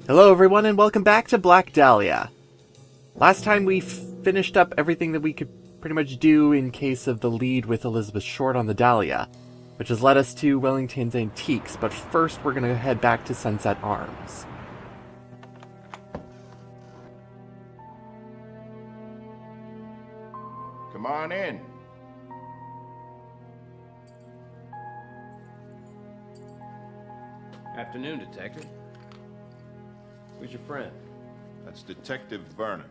Hello everyone and welcome back to Black Dahlia. Last time we finished up everything that we could pretty much do in case of the lead with Elizabeth Short on the Dahlia, which has led us to Wellington's Antiques, but first we're going to head back to Sunset Arms. Come on in. Afternoon, Detective. Who's your friend? That's Detective Vernon.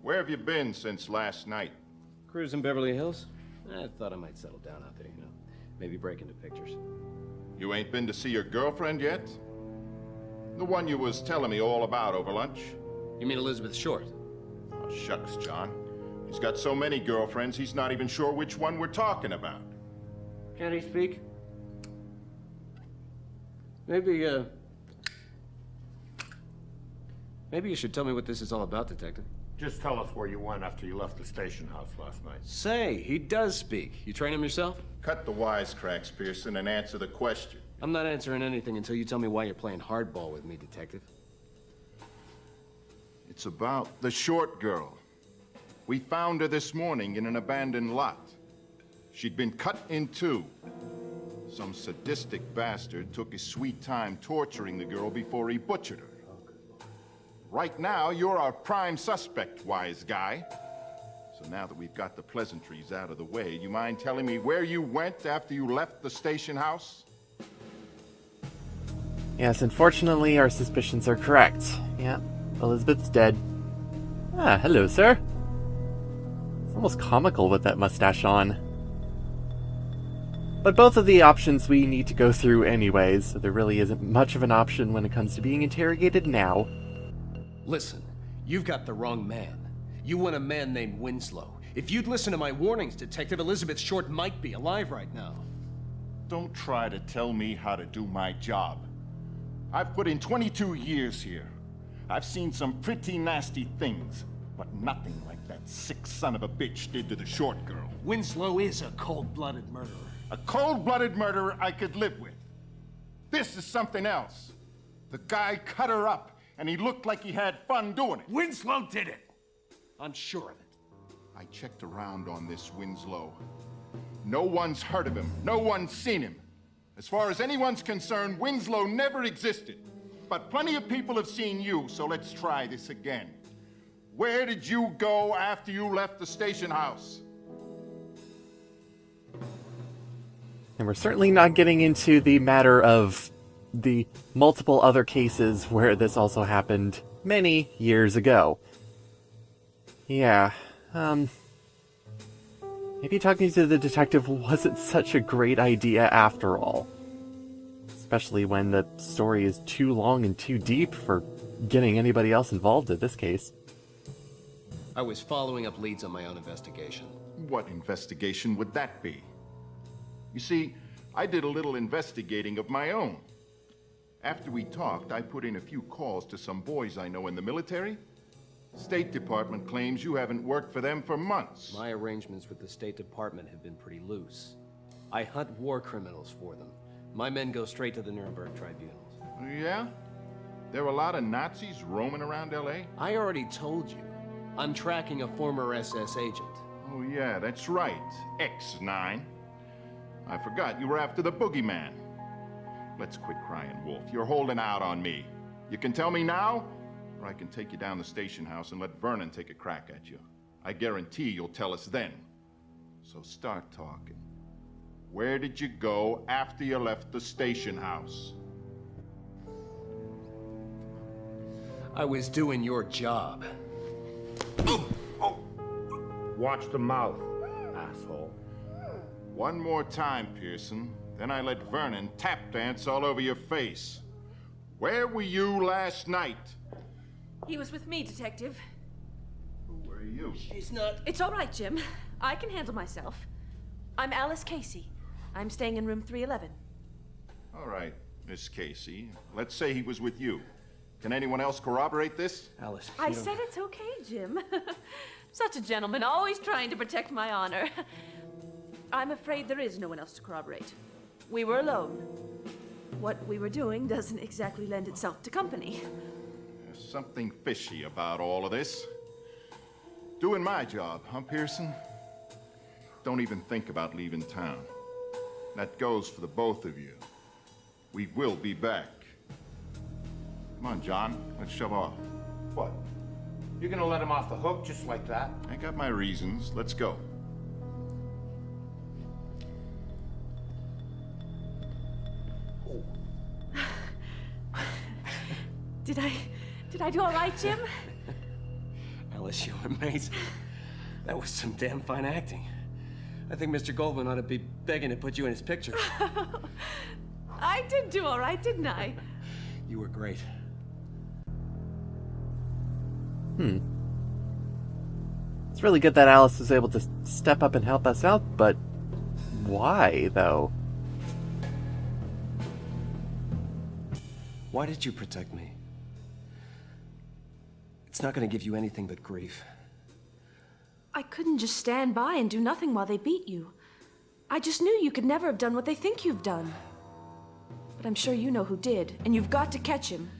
Where have you been since last night? Cruising Beverly Hills? I thought I might settle down out there, you know. Maybe break into pictures. You ain't been to see your girlfriend yet? The one you was telling me all about over lunch? You mean Elizabeth Short? Oh, shucks, John. He's got so many girlfriends, he's not even sure which one we're talking about. Can't he speak? Maybe you should tell me what this is all about, Detective. Just tell us where you went after you left the station house last night. Say, he does speak. You train him yourself? Cut the wisecracks, Pearson, and answer the question. I'm not answering anything until you tell me why you're playing hardball with me, Detective. It's about the Short girl. We found her this morning in an abandoned lot. She'd been cut in two. Some sadistic bastard took his sweet time torturing the girl before he butchered her. Right now, you're our prime suspect, wise guy. So now that we've got the pleasantries out of the way, you mind telling me where you went after you left the station house? Yes, unfortunately our suspicions are correct. Yeah, Elizabeth's dead. Ah, hello sir. It's almost comical with that mustache on. But both of the options we need to go through anyways, so there really isn't much of an option when it comes to being interrogated now. Listen, you've got the wrong man. You want a man named Winslow. If you'd listen to my warnings, Detective, Elizabeth Short might be alive right now. Don't try to tell me how to do my job. I've put in 22 years here. I've seen some pretty nasty things, but nothing like that sick son of a bitch did to the Short girl. Winslow is a cold-blooded murderer. A cold-blooded murderer I could live with. This is something else. The guy cut her up, and he looked like he had fun doing it. Winslow did it! I'm sure of it. I checked around on this Winslow. No one's heard of him. No one's seen him. As far as anyone's concerned, Winslow never existed. But plenty of people have seen you, so let's try this again. Where did you go after you left the station house? And we're certainly not getting into the matter of the multiple other cases where this also happened many years ago. Yeah, maybe talking to the detective wasn't such a great idea after all. Especially when the story is too long and too deep for getting anybody else involved in this case. I was following up leads on my own investigation. What investigation would that be? You see, I did a little investigating of my own. After we talked, I put in a few calls to some boys I know in the military. State Department claims you haven't worked for them for months. My arrangements with the State Department have been pretty loose. I hunt war criminals for them. My men go straight to the Nuremberg tribunals. Yeah? There are a lot of Nazis roaming around L.A.? I already told you. I'm tracking a former SS agent. Oh yeah, that's right. X9. I forgot you were after the boogeyman. Let's quit crying, Wolf. You're holding out on me. You can tell me now, or I can take you down the station house and let Vernon take a crack at you. I guarantee you'll tell us then. So start talking. Where did you go after you left the station house? I was doing your job. Watch the mouth, asshole. One more time, Pearson. Then I let Vernon tap dance all over your face. Where were you last night? He was with me, Detective. Who were you? She's not... It's all right, Jim. I can handle myself. I'm Alice Casey. I'm staying in room 311. All right, Miss Casey. Let's say he was with you. Can anyone else corroborate this? Alice, I said it's okay, Jim. Such a gentleman, always trying to protect my honor. I'm afraid there is no one else to corroborate. We were alone. what we were doing doesn't exactly lend itself to company. There's something fishy about all of this. Doing my job, huh, Pearson? Don't even think about leaving town. That goes for the both of you. We will be back. Come on, John. Let's shove off. What? You're gonna let him off the hook just like that? I got my reasons. Let's go. Did I do all right, Jim? Alice, you're amazing. That was some damn fine acting. I think Mr. Goldman ought to be begging to put you in his picture. I did do all right, didn't I? You were great. It's really good that Alice was able to step up and help us out, but why, though? Why did you protect me? It's not going to give you anything but grief. I couldn't just stand by and do nothing while they beat you. I just knew you could never have done what they think you've done. But I'm sure you know who did, and you've got to catch him.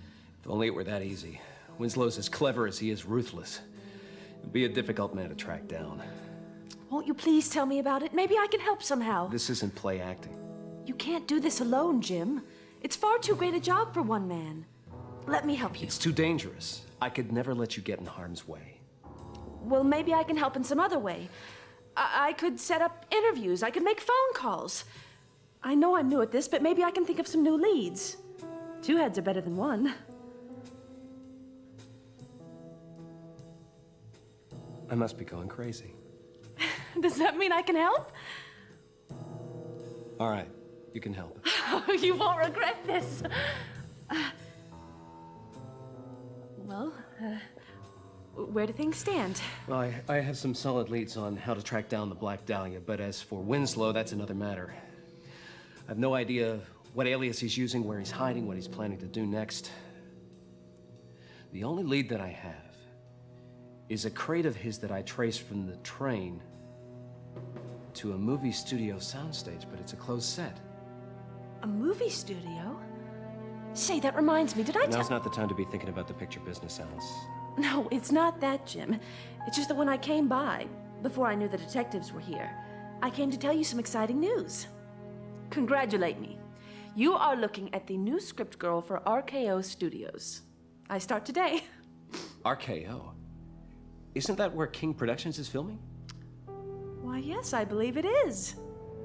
If only it were that easy. Winslow's as clever as he is ruthless. He'll be a difficult man to track down. Won't you please tell me about it? Maybe I can help somehow. This isn't play acting. You can't do this alone, Jim. It's far too great a job for one man. Let me help you. It's too dangerous. I could never let you get in harm's way. Well, maybe I can help in some other way. I could set up interviews. I could make phone calls. I know I'm new at this, but maybe I can think of some new leads. Two heads are better than one. I must be going crazy. Does that mean I can help? All right, you can help. You won't regret this. Where do things stand? Well, I have some solid leads on how to track down the Black Dahlia, but as for Winslow, that's another matter. I have no idea what alias he's using, where he's hiding, what he's planning to do next. The only lead that I have is a crate of his that I traced from the train to a movie studio soundstage, but it's a closed set. A movie studio? Say, that reminds me, did I tell... Now's not the time to be thinking about the picture business, Alice. No, it's not that, Jim. It's just that when I came by, before I knew the detectives were here, I came to tell you some exciting news. Congratulate me. You are looking at the new script girl for RKO Studios. I start today. RKO? Isn't that where King Productions is filming? Why, yes, I believe it is.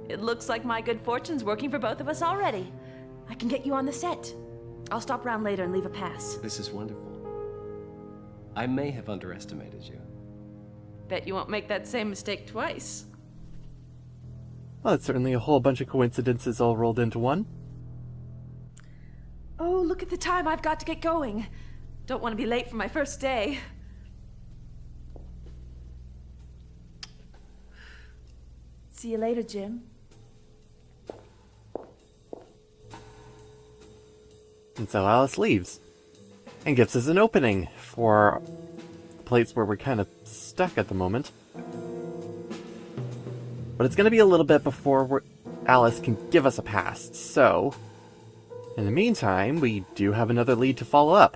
It looks like my good fortune's working for both of us already. I can get you on the set. I'll stop around later and leave a pass. This is wonderful. I may have underestimated you. Bet you won't make that same mistake twice. Well, it's certainly a whole bunch of coincidences all rolled into one. Oh, look at the time. I've got to get going. Don't want to be late for my first day. See you later, Jim. And so Alice leaves and gives us an opening for the place where we're kind of stuck at the moment. But it's going to be a little bit before Alice can give us a pass, so in the meantime, we do have another lead to follow up.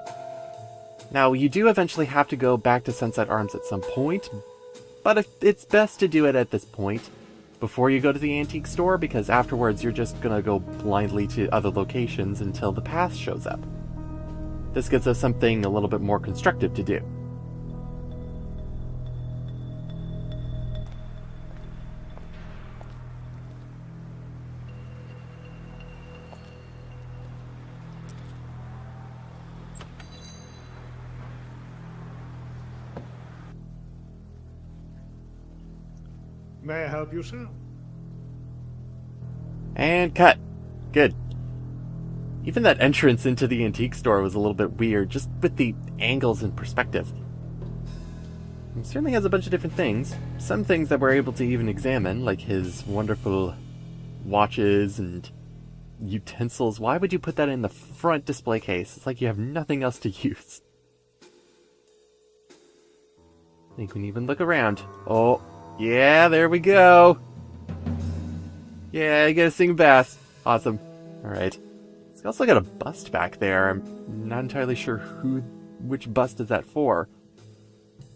Now, you do eventually have to go back to Sunset Arms at some point, but it's best to do it at this point before you go to the antique store, because afterwards you're just gonna go blindly to other locations until the path shows up. This gives us something a little bit more constructive to do. May I help you, sir? And cut. Good. Even that entrance into the antique store was a little bit weird, just with the angles and perspective. It certainly has a bunch of different things. Some things that we're able to even examine, like his wonderful watches and utensils. Why would you put that in the front display case? It's like you have nothing else to use. You can even look around. Oh, yeah, there we go. Yeah, you get a sing bass. Awesome. Alright. Let's We also got a bust back there. I'm not entirely sure which bust is that for.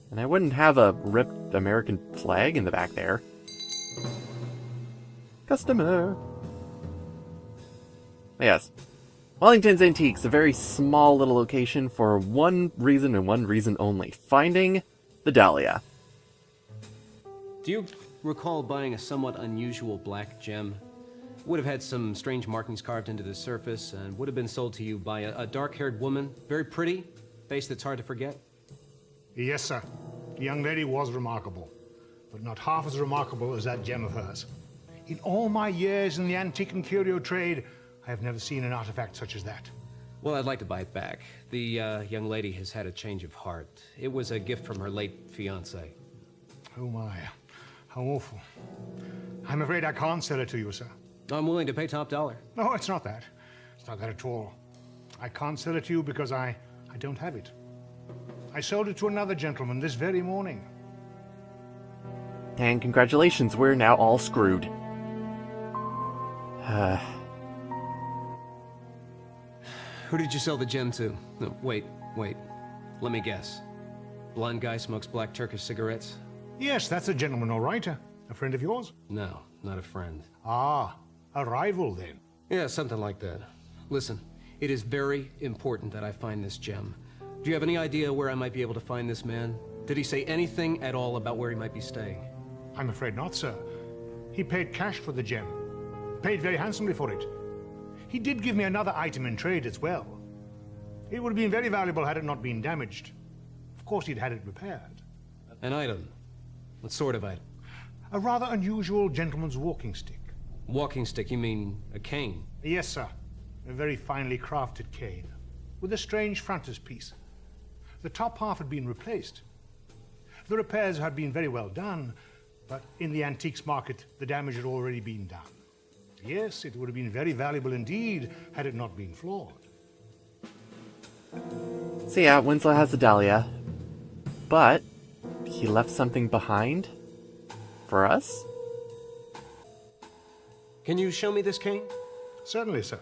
And I wouldn't have a ripped American flag in the back there. Customer. Yes. Wellington's Antiques, a very small little location for one reason and one reason only. Finding the Dahlia. Do you recall buying a somewhat unusual black gem? Would have had some strange markings carved into the surface and would have been sold to you by a dark-haired woman, very pretty, face that's hard to forget? Yes, sir. The young lady was remarkable, but not half as remarkable as that gem of hers. In all my years in the antique and curio trade, I have never seen an artifact such as that. Well, I'd like to buy it back. The young lady has had a change of heart. It was a gift from her late fiancé. Oh my, how awful. I'm afraid I can't sell it to you, sir. I'm willing to pay top dollar. No, it's not that. It's not that at all. I can't sell it to you because I don't have it. I sold it to another gentleman this very morning. And congratulations, we're now all screwed. Who did you sell the gem to? No, wait. Let me guess. Blonde guy smokes black Turkish cigarettes? Yes, that's a gentleman, all right. A friend of yours? No, not a friend. Ah, a rival then. Yeah, something like that. Listen, it is very important that I find this gem. Do you have any idea where I might be able to find this man? Did he say anything at all about where he might be staying? I'm afraid not, sir. He paid cash for the gem. Paid very handsomely for it. He did give me another item in trade as well. It would have been very valuable had it not been damaged. Of course, he'd had it repaired. An item? What sort of item? A rather unusual gentleman's walking stick. Walking stick, you mean a cane? Yes, sir. A very finely crafted cane, with a strange frontispiece. The top half had been replaced. The repairs had been very well done, but in the antiques market, the damage had already been done. Yes, it would have been very valuable indeed had it not been flawed. So yeah, Winslow has the Dahlia, but he left something behind for us? Can you show me this cane? Certainly, sir.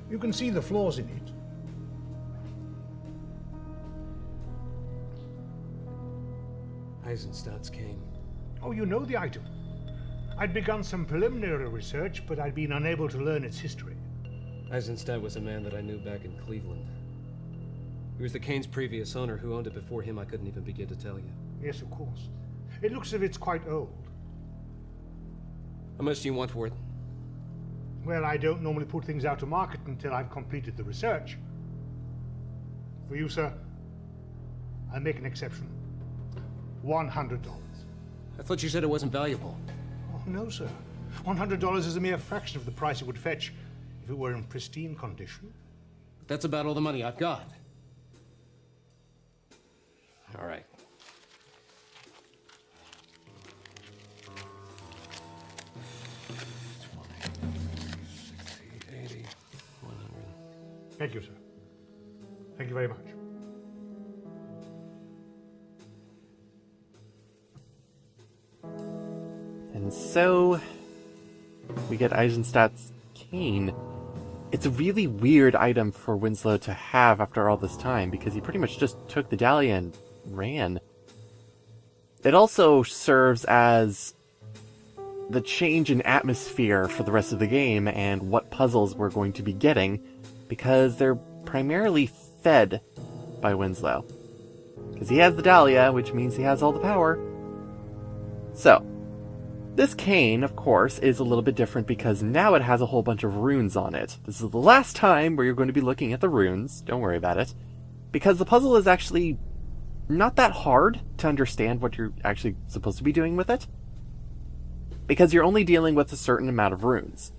You can see the flaws in it. Eisenstadt's cane. Oh, you know the item. I'd begun some preliminary research, but I'd been unable to learn its history. Eisenstadt was a man that I knew back in Cleveland. He was the cane's previous owner. Who owned it before him, I couldn't even begin to tell you. Yes, of course. It looks as if it's quite old. How much do you want for it? Well, I don't normally put things out to market until I've completed the research. For you, sir, I'll make an exception. $100. I thought you said it wasn't valuable. Oh, no, sir. $100 is a mere fraction of the price it would fetch if it were in pristine condition. That's about all the money I've got. All right. Thank you, sir. Thank you very much. And so we get Eisenstadt's cane. It's a really weird item for Winslow to have after all this time, because he pretty much just took the Dahlia and ran. It also serves as the change in atmosphere for the rest of the game and what puzzles we're going to be getting, because they're primarily fed by Winslow. Because he has the Dahlia, which means he has all the power. So, this cane, of course, is a little bit different because now it has a whole bunch of runes on it. This is the last time where you're going to be looking at the runes, don't worry about it, because the puzzle is actually not that hard to understand what you're actually supposed to be doing with it, because you're only dealing with a certain amount of runes.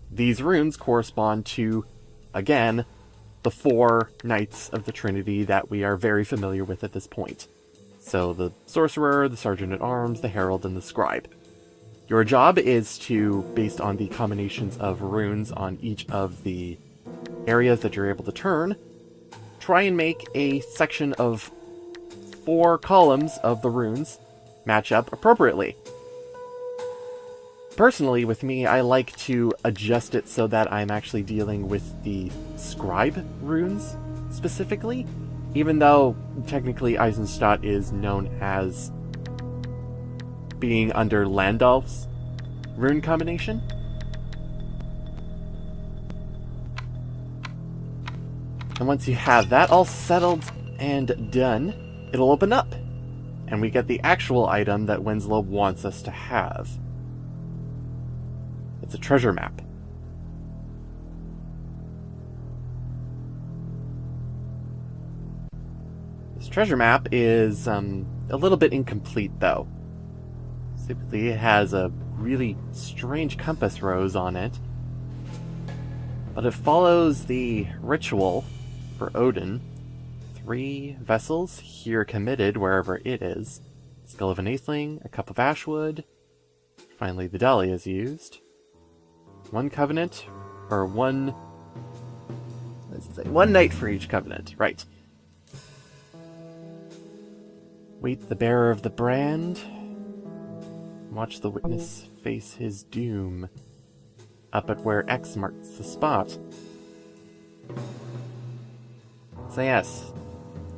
These runes correspond to, again, the 4 Knights of the Trinity that we are very familiar with at this point. So the Sorcerer, the Sergeant-at-Arms, the Herald, and the Scribe. Your job is to, based on the combinations of runes on each of the areas that you're able to turn, try and make a section of 4 columns of the runes match up appropriately. Personally, with me, I like to adjust it so that I'm actually dealing with the scribe runes, specifically. Even though, technically, Eisenstadt is known as being under Landolf's rune combination. And once you have that all settled and done, it'll open up. And we get the actual item that Winslow wants us to have. It's a treasure map. This treasure map is a little bit incomplete, though. Simply, it has a really strange compass rose on it, but it follows the ritual for Odin. 3 vessels, here committed wherever it is. Skull of an Atheling, a cup of ashwood. Finally, the Dahlia is used. 1 covenant, or one... Let's say 1 night for each covenant, right. Wait the bearer of the brand. Watch the witness face his doom. Up at where X marks the spot. So yes,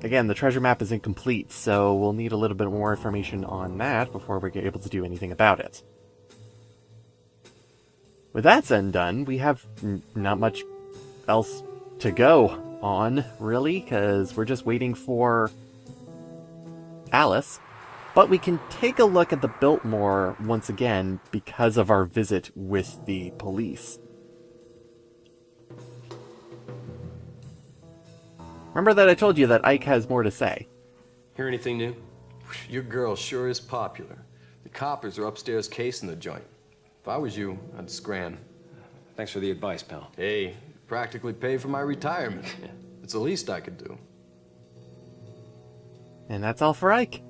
again, the treasure map is incomplete, so we'll need a little bit more information on that before we're able to do anything about it. With that said and done, we have not much else to go on, really, because we're just waiting for Alice. But we can take a look at the Biltmore once again because of our visit with the police. Remember that I told you that Ike has more to say. Hear anything new? Your girl sure is popular. The coppers are upstairs casing the joint. If I was you, I'd scram. Thanks for the advice, pal. Hey, practically paid for my retirement. It's the least I could do. And that's all for Ike.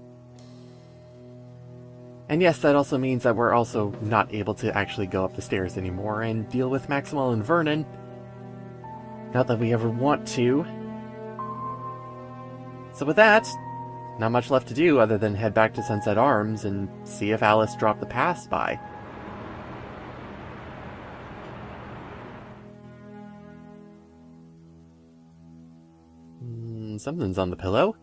And yes, that also means that we're also not able to actually go up the stairs anymore and deal with Maxwell and Vernon. Not that we ever want to. So with that, not much left to do other than head back to Sunset Arms and see if Alice dropped the pass by. Something's on the pillow.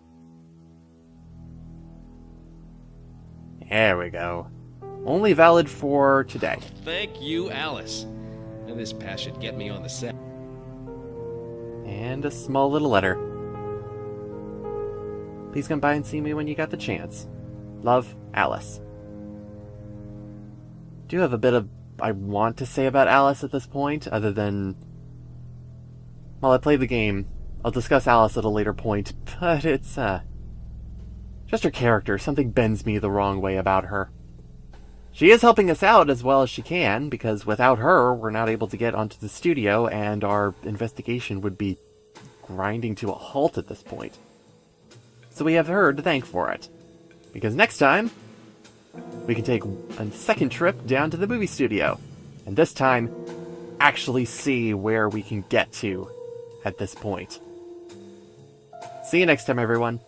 There we go. Only valid for today. Thank you, Alice. And this pass should get me on the set. And a small little letter. Please come by and see me when you got the chance. Love, Alice. Do have a bit of I want to say about Alice at this point, other than... While I play the game, I'll discuss Alice at a later point, but it's, just her character. Something bends me the wrong way about her. She is helping us out as well as she can, because without her, we're not able to get onto the studio, and our investigation would be grinding to a halt at this point. So we have her to thank for it. Because next time, we can take a second trip down to the movie studio. And this time, actually see where we can get to at this point. See you next time, everyone.